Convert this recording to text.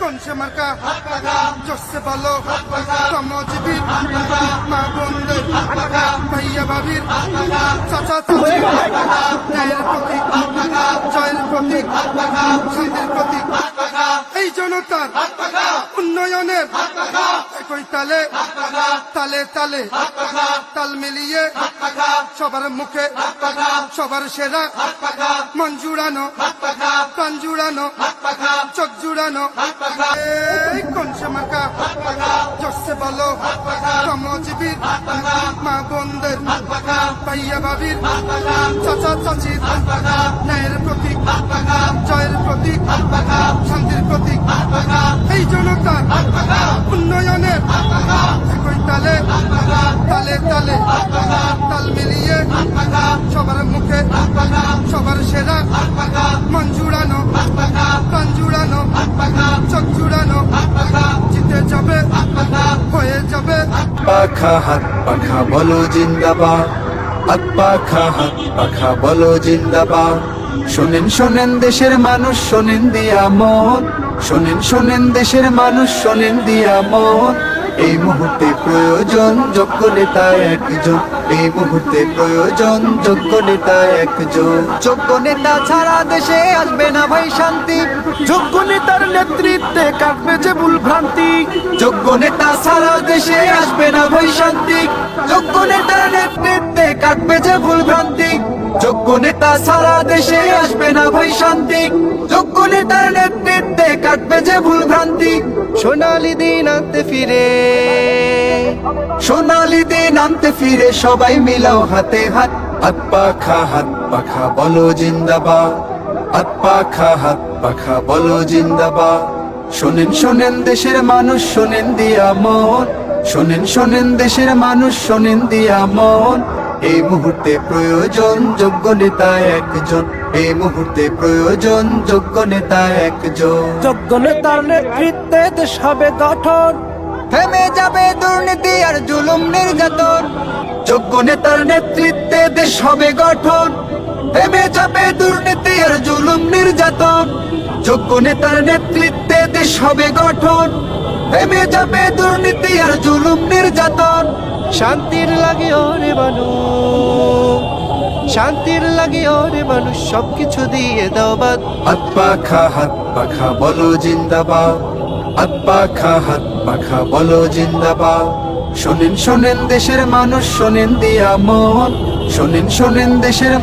কোন সে মার্কা জোরসে বলো শ্রমজীবী মা বোনদের ভাইয়া ভাবির চাচা চাচি ন্যায়ের প্রতীক জয়ের প্রতীক শান্তির প্রতীক এই জনতার উন্নয়নের একই তালে তালে তালে তাল মিলিয়ে সবার মুখে সবার সেরা মন জুড়ানো প্রাণ জুড়ানো চোখ জুড়ানো এই কোন সে মার্কা জোরসে বলো শ্রমজীবীর মা বোনদের ভাইয়া ভাবির চাচা চাচির ন্যায়ের প্রতীক জয়ের প্রতীক শান্তির প্রতীক এই জনতার উন্নয়নের একই তালে তালে তালে তাল মিলিয়ে সবার মুখে সবার সেরা মন জুড়ানো প্রাণ জুড়ানো চোখ জুড়ানো জিতে যাবে হয়ে যাবে পাখা হাত পাখা বলো জিন্দাবাদ হাত পাখা হাত পাখা বলো জিন্দাবাদ শোনেন শোনেন দেশের মানুষ শোনেন দিয়া মন শোনেন শোনেন দেশের মানুষ শোনেন দিয়া মন এই মুহূর্তে প্রয়োজন যোগ্য নেতা একজন এই মুহূর্তে প্রয়োজন যোগ্য নেতা একজন যোগ্য নেতা ছাড়া দেশে আসবে না ভাই শান্তি যোগ্য নেতার নেতৃত্বে কাটবে যে ভুল ভ্রান্তি যোগ্য নেতা ছাড়া দেশে আসবে না ভাই শান্তি যোগ্য নেতার নেতৃত্বে কাটবে যে ভুল ভ্রান্তি যোগ্য নেতা ছাড়া দেশে আসবে না ভাই শান্তি যোগ্য নেতার নেতৃত্বে কাটবে যে ভুল ভ্রান্তি সোনালী দিন আনতে ফিরে সোনালী দিন আনতে ফিরে সবাই মিলাও হাতে হাত হাত পাখা বলো জিন্দাবাদ হাত পাখা বলো জিন্দাবাদ শোনেন শোনেন দেশের মানুষ শোনেন দিয়া মন শোনেন শোনেন দেশের মানুষ শোনেন দিয়া মন এই মুহূর্তে প্রয়োজন যোগ্য নেতা একজন এই মুহূর্তে প্রয়োজন যোগ্য নেতা একজন যোগ্য নেতার নেতৃত্বে দেশ হবে গঠন থেমে যাবে দুর্নীতি আর জুলুম নির্যাতন যোগ্য নেতার নেতৃত্বে দেশ হবে গঠন থেমে যাবে দুর্নীতি আর জুলুম নির্যাতন যোগ্য নেতার নেতৃত্বে দেশ হবে গঠন থেমে যাবে দুর্নীতি আর জুলুম নির্যাতন শান্তির লাগে ওরে মানুষ শান্তির লাগে ওরে মানুষ সবকিছু দিয়ে দাও বাদ হাত পাখা বলো জিন্দাবাদ হাত পাখা বলো জিন্দাবাদ শোনেন শোনেন দেশের মানুষ শোনেন দিয়া মন শোনেন শোনেন দেশের